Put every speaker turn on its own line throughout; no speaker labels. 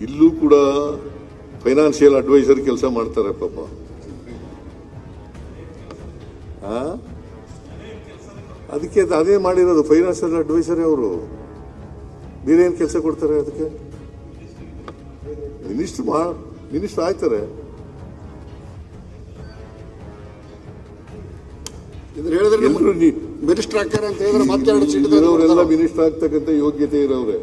ಇಲ್ಲೂ ಕೂಡ financial adviser ಕೆಲಸ ಮಾಡ್ತಾರೆ ಪಾಪ. ಅದಕ್ಕೆ ಅದೇ ಮಾಡಿರೋದು, ಫೈನಾನ್ಷಿಯಲ್ ಅಡ್ವೈಸರೇ ಅವರು. ಬೇರೆ ಏನು ಕೆಲಸ ಕೊಡ್ತಾರೆ ಅದಕ್ಕೆ? ಮಿನಿಸ್ಟರ್ ಆಯ್ತಾರೆ.
ಮಿನಿಸ್ಟರ್ ಆಗ್ತಾರೆ ಅಂತ ಹೇಳಿದ್ರೆ ಮತ್ತೆ
ಇವರೆಲ್ಲ ಮಿನಿಸ್ಟರ್ ಆಗ್ತಕ್ಕಂಥ ಯೋಗ್ಯತೆ ಇರೋವ್ರೆ.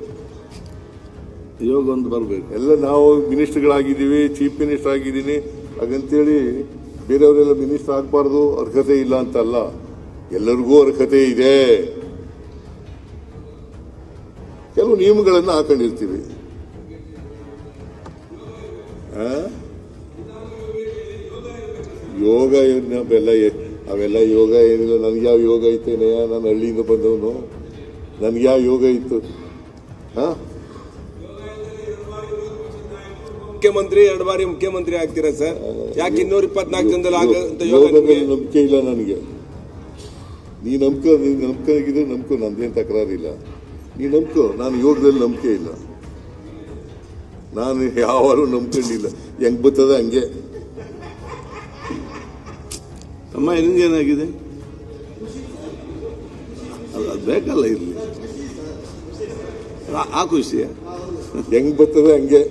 ಯೋಗ ಒಂದು ಬರಬೇಕು.
ಎಲ್ಲ ನಾವು ಮಿನಿಸ್ಟರ್ಗಳಾಗಿದ್ದೀವಿ, ಚೀಫ್ ಮಿನಿಸ್ಟರ್ ಆಗಿದ್ದೀನಿ ಹಾಗಂತೇಳಿ ಬೇರೆಯವರೆಲ್ಲ ಮಿನಿಸ್ಟರ್ ಆಗಬಾರ್ದು, ಅರ್ಹತೆ ಇಲ್ಲ ಅಂತಲ್ಲ, ಎಲ್ಲರಿಗೂ ಅರ್ಹತೆ ಇದೆ. ಕೆಲವು ನಿಯಮಗಳನ್ನು ಹಾಕೊಂಡಿರ್ತೀವಿ. ಯೋಗ ಅವೆಲ್ಲ ಯೋಗ ಏನಿಲ್ಲ. ನನಗೆ ಯಾವ ಯೋಗ ಐತೇನೆ? ನಾನು ಹಳ್ಳಿಯಿಂದ ಬಂದವನು, ನನಗೆ ಯಾವ ಯೋಗ ಇತ್ತು?
ಮುಖ್ಯಮಂತ್ರಿ 2 ಬಾರಿ ಮುಖ್ಯಮಂತ್ರಿ ಆಗ್ತೀರಾ ಸರ್? ಯಾಕೆ 224 ಜನದಲ್ಲಿ
ಯೋಗದಲ್ಲಿ ನಂಬಿಕೆ ಇಲ್ಲ ನನಗೆ. ನೀ ನಂಬಿಕೆ ನಂಬ್ಕೊ, ನಂದೇನು ತಕರಾರಿಲ್ಲ. ನೀ ನಂಬ್ಕೊ, ನಾನು ಯೋಗದಲ್ಲಿ ನಂಬಿಕೆ ಇಲ್ಲ. ನಾನು ಯಾವಾರು ನಂಬ್ಕೊಂಡಿಲ್ಲ. ಹೆಂಗ್ ಬರ್ತದೆ ಹಂಗೆ.
ಅಮ್ಮ ನಿನ್ಗೇನಾಗಿದೆ? ಅದು ಬೇಕಲ್ಲ ಇರಲಿ, ಆ ಖುಷಿಯ
ಹೆಂಗ್ ಬರ್ತದೆ ಹಂಗೆ.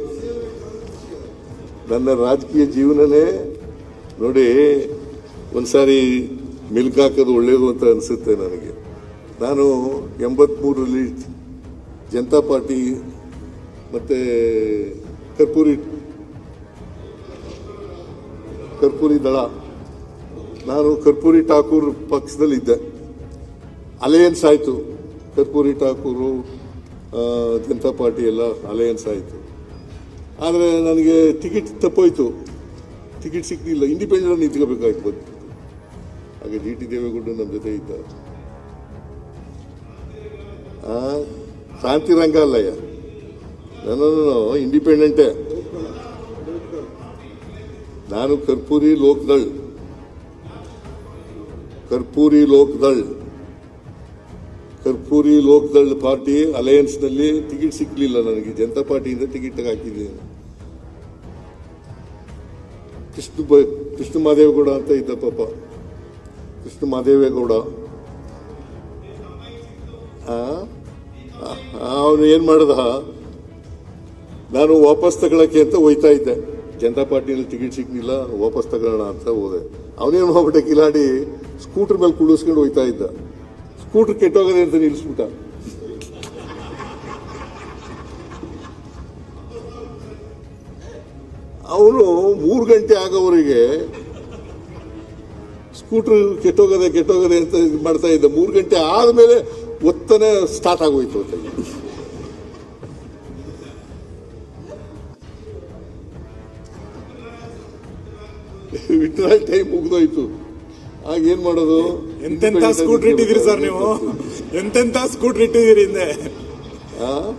ನನ್ನ ರಾಜಕೀಯ ಜೀವನನೇ ನೋಡಿ, ಒಂದ್ಸಾರಿ ಮಿಲ್ಕ್ ಹಾಕೋದು ಒಳ್ಳೇದು ಅಂತ ಅನಿಸುತ್ತೆ ನನಗೆ. ನಾನು 83ರಲ್ಲಿ ಜನತಾ ಪಾರ್ಟಿ ಮತ್ತೆ ಕರ್ಪೂರಿ ದಳ, ನಾನು ಕರ್ಪೂರಿ ಠಾಕೂರ್ ಪಕ್ಷದಲ್ಲಿದ್ದೆ. ಅಲಯನ್ಸ್ ಆಯಿತು, ಕರ್ಪೂರಿ ಠಾಕೂರು ಜನತಾ ಪಾರ್ಟಿ ಎಲ್ಲ ಅಲಯನ್ಸ್ ಆಯಿತು. ಆದರೆ ನನಗೆ ಟಿಕೆಟ್ ತಪ್ಪೋಯ್ತು, ಟಿಕೆಟ್ ಸಿಕ್ಕಲಿಲ್ಲ. ಇಂಡಿಪೆಂಡೆಂಟ್ ನಿಂತ್ಕೋಬೇಕಾಯ್ತು ಬಂತು. ಹಾಗೆ ಜಿ ಟಿ ದೇವೇಗೌಡ ನಮ್ಮ ಜೊತೆ ಇದ್ದ. ಶಾಂತಿ ರಂಗ ಅಲ್ಲಯ್ಯ, ನಾನು ಇಂಡಿಪೆಂಡೆಂಟೇ. ನಾನು ಕರ್ಪೂರಿ ಲೋಕದಳ್ ಪಾರ್ಟಿ ಅಲಯನ್ಸ್ನಲ್ಲಿ ಟಿಕೆಟ್ ಸಿಕ್ಕಲಿಲ್ಲ ನನಗೆ. ಜನತಾ ಪಾರ್ಟಿಯಿಂದ ಟಿಕೆಟ್ ಹಾಕಿದ್ದೀನಿ. ಕೃಷ್ಣ ಮಾದೇವೇಗೌಡ ಅಂತ ಇದ್ದ ಪಾಪ, ಕೃಷ್ಣ ಮಾದೇವೇಗೌಡ. ಅವನು ಏನ್ ಮಾಡ್ದ, ನಾನು ವಾಪಸ್ ತಗೊಳಕ್ಕೆ ಅಂತ ಹೋಯ್ತಾ ಇದ್ದೆ. ಜನತಾ ಪಾರ್ಟಿನಲ್ಲಿ ಟಿಕೆಟ್ ಸಿಗ್ಲಿಲ್ಲ, ವಾಪಸ್ ತಗೊಳ್ಳೋಣ ಅಂತ ಹೋದೆ. ಅವನೇನು ಮಾಡ್ಬಿಟ್ಟೆ, ಕಿಲಾಡಿ ಸ್ಕೂಟರ್ ಮೇಲೆ ಕುಡಿಸ್ಕೊಂಡು ಹೋಯ್ತಾ ಇದ್ದ. ಸ್ಕೂಟರ್ ಕೆಟ್ಟೋಗದೆ ಅಂತ ನಿಲ್ಲಿಸ್ಬಿಟ್ಟ. ಅವನು 3 ಗಂಟೆ ಆಗೋವರೆಗೆ ಸ್ಕೂಟರ್ ಕೆಟ್ಟೋಗದೆ ಅಂತ ಮಾಡ್ತಾ ಇದ್ದ. 3 ಗಂಟೆ ಆದ್ಮೇಲೆ ಒತ್ತನೆ ಸ್ಟಾರ್ಟ್ ಆಗೋಯ್ತು ಅಂತ. ವಿಟ್ರಾಲ್ ಟೈಮ್ ಮುಗ್ದೋಯ್ತು. ಆಗ ಏನ್ ಮಾಡೋದು?
ಎಂತೆಂತ ಸ್ಕೂಟರ್ ಇಟ್ಟಿದ್ದೀರಿ ಸರ್ ನೀವು? ಎಂತೆಂತ ಸ್ಕೂಟರ್ ಇಟ್ಟಿದ್ದೀರಿ ಹಿಂದೆ?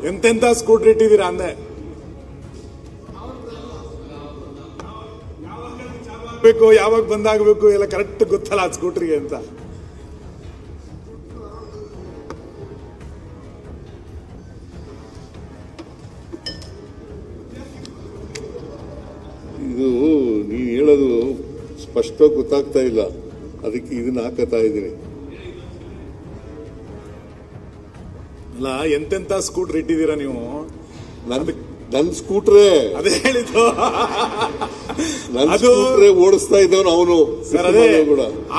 ಎಂತೆಂತ ಸ್ಕೂಟರ್ ಇಟ್ಟಿದ್ದೀರಾ ಅಂದೆ? ಯಾವಾಗ ಬಂದಾಗಬೇಕು ಎಲ್ಲ ಕರೆಕ್ಟ್ ಗೊತ್ತಲ್ಲ ಆ ಸ್ಕೂಟರ್ಗೆ ಅಂತ.
ಇದು ನೀನು ಹೇಳೋದು ಸ್ಪಷ್ಟವಾಗಿ ಗೊತ್ತಾಗ್ತಾ ಇಲ್ಲ, ಅದಕ್ಕೆ ಇದನ್ನ ಹಾಕತಾ ಇದ್ದೀನಿ.
ಅಲ್ಲ, ಎಂತೆಂತ ಸ್ಕೂಟರ್ ಇಟ್ಟಿದ್ದೀರಾ ನೀವು?
ನನ್ ಸ್ಕೂಟ್ರೇ
ಅದೇ ಹೇಳಿದ್ದು.
ನನ್ನ ಸ್ಕೂಟ್ರೇ ಓಡಿಸ್ತಾ ಇದ್ದವನು ಅವನು.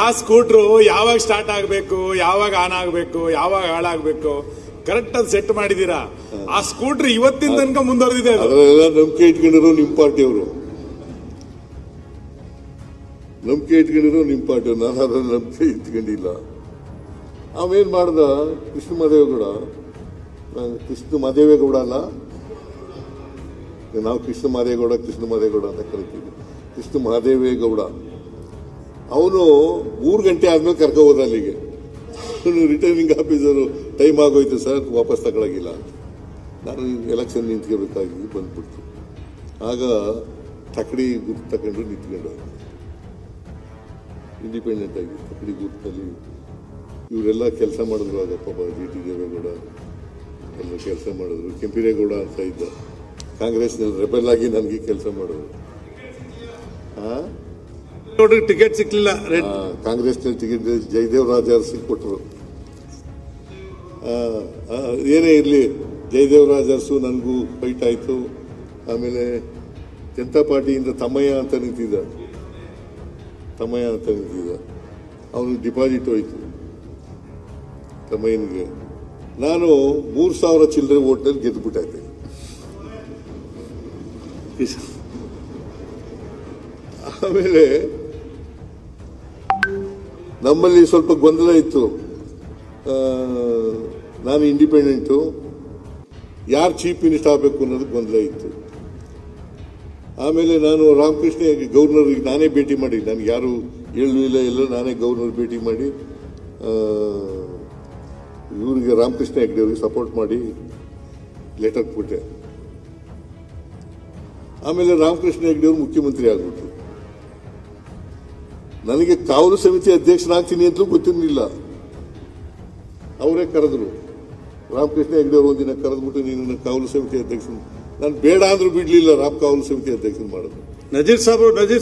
ಆ ಸ್ಕೂಟ್ರು ಯಾವಾಗ ಸ್ಟಾರ್ಟ್ ಆಗ್ಬೇಕು, ಯಾವಾಗ ಆನ್ ಆಗ್ಬೇಕು, ಯಾವಾಗ ಹಾಳಾಗ್ಬೇಕು ಕರೆಕ್ಟ್ ಅದು ಸೆಟ್ ಮಾಡಿದೀರಾ. ಆ ಸ್ಕೂಟರ್ ಇವತ್ತಿನ ತನಕ ಮುಂದುವರೆದಿದೆ.
ಅದರೆಲ್ಲ ನಂಬಿಕೆ ಇಟ್ಕೊಂಡಿರೋ ನಿಮ್ ಪಾರ್ಟಿಯವರು, ನಾನು ಅದ್ರಲ್ಲಿ ನಂಬಿಕೆ ಇಟ್ಕೊಂಡಿಲ್ಲ. ಅವೇನ್ ಮಾಡ್ದ, ಕೃಷ್ಣ ಮಾದೇವೇಗೌಡ ಅಲ್ಲ, ನಾವು ಕೃಷ್ಣ ಮಾದೇಗೌಡ ಅಂತ ಕರಿತೀವಿ. ಕೃಷ್ಣ ಮಾದೇವೇಗೌಡ ಅವನು 3 ಗಂಟೆ ಆದ್ಮೇಲೆ ಕರ್ಕೊ ಹೋದ ಅಲ್ಲಿಗೆ. ರಿಟರ್ನಿಂಗ್ ಆಫೀಸರು ಟೈಮ್ ಆಗೋಯ್ತು ಸರ್, ವಾಪಸ್ ತಗೊಳಗಿಲ್ಲ ಅಂತ. ನಾನು ಎಲೆಕ್ಷನ್ ನಿಂತ್ಕೋಬೇಕಾಗಿ ಬಂದ್ಬಿಡ್ತು. ಆಗ ತಕಡಿ ಗುರ್ತು ತಗೊಂಡು ನಿಂತ್ಕೊಂಡು ಇಂಡಿಪೆಂಡೆಂಟ್ ಆಗಿ ತಕಡಿ ಗುರ್ತಲ್ಲಿ ಇವರೆಲ್ಲ ಕೆಲಸ ಮಾಡಿದ್ರು. ಆಗ ಪಾಪ ಜಿ ಟಿ ದೇವೇಗೌಡ ಎಲ್ಲ ಕೆಲಸ ಮಾಡಿದ್ರು. ಕೆಂಪಿರೇಗೌಡ ಅಂತ ಇದ್ದ, ಕಾಂಗ್ರೆಸ್ನಲ್ಲಿ ರೆಬೆಲ್ ಆಗಿ ನನಗೆ ಕೆಲಸ ಮಾಡೋದು.
ಟಿಕೆಟ್ ಸಿಕ್ಲಿಲ್ಲ.
ಕಾಂಗ್ರೆಸ್ನಲ್ಲಿ ಟಿಕೆಟ್ ಜಯದೇವ್ ರಾಜರ್ಸಿ ಕೊಟ್ಟರು. ಏನೇ ಇರಲಿ, ಜಯದೇವ್ ರಾಜರ್ಸು ನನಗೂ ಫೈಟ್ ಆಯಿತು. ಆಮೇಲೆ ಜನತಾ ಪಾರ್ಟಿಯಿಂದ ತಮ್ಮಯ್ಯ ಅಂತ ನಿಂತಿದ್ದ, ಅವನು ಡಿಪಾಸಿಟ್ ಹೋಯಿತು ತಮ್ಮಯ್ಯನಿಗೆ. ನಾನು 3,000 ಚಿಲ್ಲರೆ ಓಟ್ನಲ್ಲಿ ಗೆದ್ದುಬಿಟ್ಟೈತೆ. ಆಮೇಲೆ ನಮ್ಮಲ್ಲಿ ಸ್ವಲ್ಪ ಗೊಂದಲ ಇತ್ತು. ನಾನು ಇಂಡಿಪೆಂಡೆಂಟು, ಯಾರು ಚೀಫ್ ಮಿನಿಸ್ಟರ್ ಆಗಬೇಕು ಅನ್ನೋದು ಗೊಂದಲ ಇತ್ತು. ಆಮೇಲೆ ನಾನು ರಾಮಕೃಷ್ಣ ಗವರ್ನರ್ಗೆ ನಾನೇ ಭೇಟಿ ಮಾಡಿ, ನನಗೆ ಯಾರು ಹೇಳಲಿಲ್ಲ, ಎಲ್ಲ ನಾನೇ ಗವರ್ನರ್ ಭೇಟಿ ಮಾಡಿ ಇವರಿಗೆ ರಾಮಕೃಷ್ಣ ಹೆಗ್ಡೆ ಅವರಿಗೆ ಸಪೋರ್ಟ್ ಮಾಡಿ ಲೆಟರ್ ಕೊಟ್ಟೆ. ಆಮೇಲೆ ರಾಮಕೃಷ್ಣ ಹೆಗ್ಡೆ ಅವರು ಮುಖ್ಯಮಂತ್ರಿ ಆಗ್ಬಿಟ್ರು. ನನಗೆ ಕಾವಲು ಸಮಿತಿ ಅಧ್ಯಕ್ಷನಾಗ್ತೀನಿ ಅಂತಲೂ ಗೊತ್ತಿರಲಿಲ್ಲ. ಅವರೇ ಕರೆದ್ರು, ರಾಮಕೃಷ್ಣ ಹೆಗ್ಡೆ ಅವರು ಒಂದಿನ ಕರೆದ್ಬಿಟ್ಟು ನೀನು ಕಾವಲು ಸಮಿತಿ ಅಧ್ಯಕ್ಷ, ನಾನು ಬೇಡ ಅಂದ್ರೂ ಬಿಡ್ಲಿಲ್ಲ ಕಾವಲು ಸಮಿತಿ ಅಧ್ಯಕ್ಷನ ಮಾಡೋದು.
ನಜೀರ್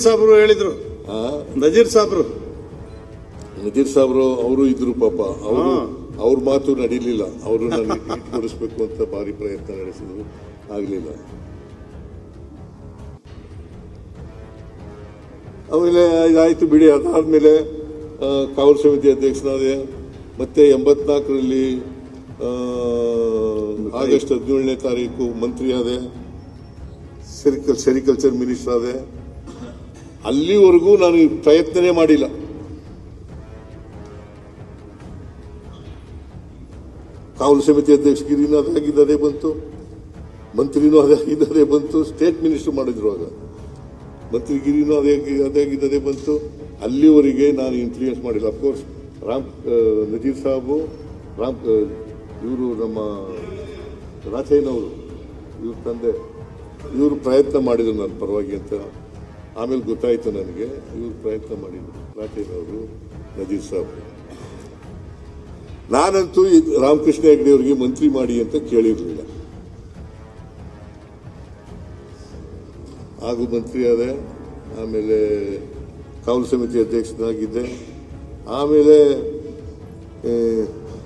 ಸಾಬ್ರು ಹೇಳಿದ್ರು. ನಜೀರ್ ಸಾಬ್ರು ಅವರು ಇದ್ರು ಪಾಪ, ಅವ್ರ ಮಾತು ನಡೀಲಿಲ್ಲ. ಅವರು ನನಗೆ ಟಿಕೆಟ್ ಕೊಡಿಸ್ಬೇಕು ಅಂತ ಭಾರಿ ಪ್ರಯತ್ನ ನಡೆಸಿದ್ರು, ಆಗಲಿಲ್ಲ. ಆಮೇಲೆ ಇದಾಯ್ತು ಬಿಡಿ. ಅದಾದ್ಮೇಲೆ ಕಾವಲು ಸಮಿತಿ ಅಧ್ಯಕ್ಷನಾದೆ. ಮತ್ತೆ 84ರಲ್ಲಿ ಆಗಸ್ಟ್ 17ನೇ ತಾರೀಕು ಮಂತ್ರಿ ಆದೆ, ಸೆರಿಕಲ್ಚರ್ ಮಿನಿಸ್ಟರ್ ಆದೆ. ಅಲ್ಲಿವರೆಗೂ ನಾನು ಪ್ರಯತ್ನನೇ ಮಾಡಿಲ್ಲ. ಕಾವಲು ಸಮಿತಿ ಅಧ್ಯಕ್ಷಗಿರಿನೂ ಅದಾಗಿದ್ದೇ ಬಂತು, ಮಂತ್ರಿನೂ ಅದಾಗಿದ್ದೇ ಬಂತು, ಸ್ಟೇಟ್ ಮಿನಿಸ್ಟರ್ ಮಾಡಿದ್ರು ಆಗ, ಮಂತ್ರಿಗಿರಿನೂ ಅದಾಗಿದ್ದೇ ಬಂತು. ಅಲ್ಲಿವರೆಗೆ ನಾನು ಇನ್ಫ್ಲೂಯೆನ್ಸ್ ಮಾಡಿಲ್ಲ. ಅಫ್ಕೋರ್ಸ್ ನಜೀರ್ ಸಾಬು, ಇವರು ನಮ್ಮ ರಾಚಯ್ಯನವರು, ಇವ್ರ ತಂದೆ, ಇವರು ಪ್ರಯತ್ನ ಮಾಡಿದ್ರು ನನ್ನ ಪರವಾಗಿ ಅಂತ. ಆಮೇಲೆ ಗೊತ್ತಾಯ್ತು ನನಗೆ ಇವರು ಪ್ರಯತ್ನ ಮಾಡಿದ್ರು, ರಾಚಯ್ಯನವರು, ನಜೀರ್ ಸಾಬ್. ನಾನಂತೂ ರಾಮಕೃಷ್ಣ ಹೆಗ್ಡೆ ಅವರಿಗೆ ಮಂತ್ರಿ ಮಾಡಿ ಅಂತ ಕೇಳಿರಲಿಲ್ಲ. ಹಾಗೂ ಮಂತ್ರಿ ಆದೆ. ಆಮೇಲೆ ಕಾವಲು ಸಮಿತಿ ಅಧ್ಯಕ್ಷನಾಗಿದ್ದೆ. ಆಮೇಲೆ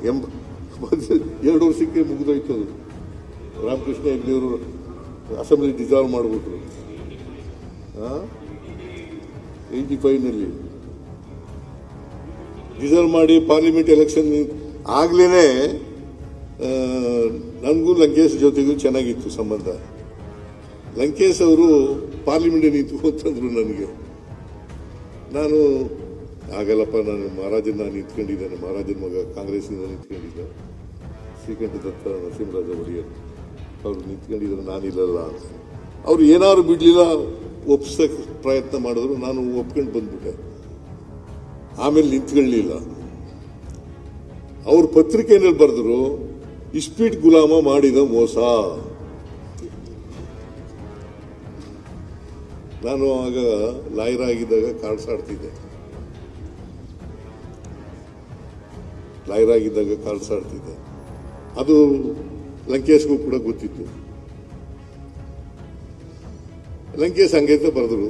2 ವರ್ಷಕ್ಕೆ ಮುಗಿದೋಯ್ತು ಅದು. ರಾಮಕೃಷ್ಣ ಹೆಗ್ಡೆಯವರು ಅಸೆಂಬ್ಲಿ ಡಿಸಾಲ್ವ್ ಮಾಡಿಬಿಟ್ರು 85ನಲ್ಲಿ. ಡಿಸಾಲ್ವ್ ಮಾಡಿ ಪಾರ್ಲಿಮೆಂಟ್ ಎಲೆಕ್ಷನ್ ಆಗ್ಲೇ ನನಗೂ ಲಂಕೇಶ್ ಜೊತೆಗೂ ಚೆನ್ನಾಗಿತ್ತು ಸಂಬಂಧ. ಲಂಕೇಶ್ ಅವರು ಪಾರ್ಲಿಮೆಂಟ್ ನಿಂತು ಅಂತಂದ್ರು ನನಗೆ. ನಾನು ಆಗಲ್ಲಪ್ಪ, ನಾನು ಮಹಾರಾಜನ ನಿಂತ್ಕೊಂಡಿದ್ದೇನೆ, ಮಹಾರಾಜನ ಮಗ ಕಾಂಗ್ರೆಸ್ನಿಂದ ನಿಂತ್ಕೊಂಡಿದ್ದ, ಶ್ರೀಕಂಠ ದತ್ತ ನರಸಿಂಹರಾಜ ಒಡೆಯರ್ ಅವರು ನಿಂತ್ಕೊಂಡಿದ್ರು, ನಾನಿಲ್ಲಲ್ಲ ಅಂತ. ಅವ್ರು ಏನಾದ್ರು ಬಿಡ್ಲಿಲ್ಲ, ಒಪ್ಸಕ್ಕೆ ಪ್ರಯತ್ನ ಮಾಡಿದ್ರು. ನಾನು ಒಪ್ಕೊಂಡು ಬಂದ್ಬಿಟ್ಟೆ. ಆಮೇಲೆ ನಿಂತ್ಕೊಳ್ಳಲಿಲ್ಲ. ಅವ್ರ ಪತ್ರಿಕೆಯಲ್ಲಿ ಬರೆದ್ರು, ಇಸ್ಪೀಟ್ ಗುಲಾಮ ಮಾಡಿದ ಮೋಸ. ನಾನು ಆಗ ಲಾಯರ್ ಆಗಿದ್ದಾಗ ಕಾರ್ಡ್ಸ್ ಆಡ್ತಿದ್ದೆ. ಅದು ಲಂಕೇಶ್ಗೂ ಕೂಡ ಗೊತ್ತಿತ್ತು. ಲಂಕೇಶ್ ಹಂಗೈತೆ ಬರೆದ್ರು,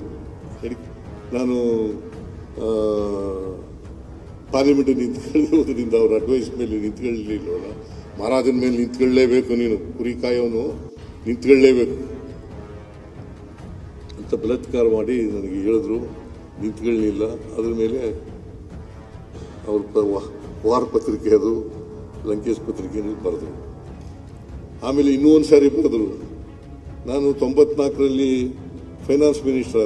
ನಾನು ಪಾರ್ಲಿಮೆಂಟ್ ನಿಂತ್ಕೊಳ್ಳೋದ್ರಿಂದ ಅವ್ರ ಅಡ್ವೈಸ್ ಮೇಲೆ ನಿಂತ್ಕೊಳ್ಳಲಿಲ್ವಲ್ಲ, ಮಹಾರಾಜನ ಮೇಲೆ ನಿಂತ್ಕೊಳ್ಳೇಬೇಕು, ನೀನು ಕುರಿ ಕಾಯೋನು ನಿಂತ್ಕೊಳ್ಳೇಬೇಕು ಅಂತ ಬಲಾತ್ಕಾರ ಮಾಡಿ ನನಗೆ ಹೇಳಿದ್ರು. ನಿಂತ್ಕೊಳ್ಳಲಿಲ್ಲ. ಅದ್ರ ಮೇಲೆ ಅವ್ರ ವಾರ ಪತ್ರಿಕೆ, ಅದು ಲಂಕೇಶ್ ಪತ್ರಿಕೆಯಲ್ಲಿ ಬರೆದ್ರು. ಆಮೇಲೆ ಇನ್ನೂ ಒಂದು ಸಾರಿ ಬರೆದ್ರು. ನಾನು 94ರಲ್ಲಿ ಫೈನಾನ್ಸ್ ಮಿನಿಸ್ಟರ್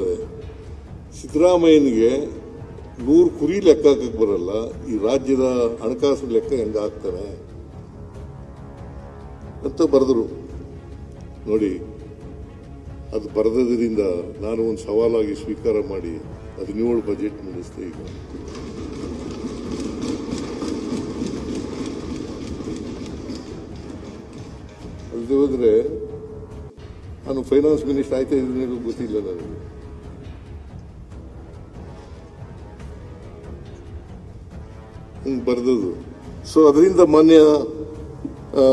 ಆದೆ. ಸಿದ್ದರಾಮಯ್ಯನಿಗೆ 100 ಕುರಿ ಲೆಕ್ಕ ಹಾಕಕ್ಕೆ ಬರಲ್ಲ, ಈ ರಾಜ್ಯದ ಹಣಕಾಸು ಲೆಕ್ಕ ಹೆಂಗ ಹಾಕ್ತಾನೆ ಅಂತ ಬರೆದ್ರು. ನೋಡಿ, ಅದು ಬರೆದದ್ರಿಂದ ನಾನು ಒಂದು ಸವಾಲಾಗಿ ಸ್ವೀಕಾರ ಮಾಡಿ 17 ಬಜೆಟ್ ಮಂಡಿಸಿದೆ. ಈಗ ಅಲ್ಲದೆ ಹೋದ್ರೆ ನಾನು ಫೈನಾನ್ಸ್ ಮಿನಿಸ್ಟರ್ ಆಯ್ತಾ ಇದನ್ನೇನು ಗೊತ್ತಿಲ್ಲ ನನಗೆ. ಬರೆದದು. ಸೊ ಅದರಿಂದ ಮಾನ್ಯ
ಆ,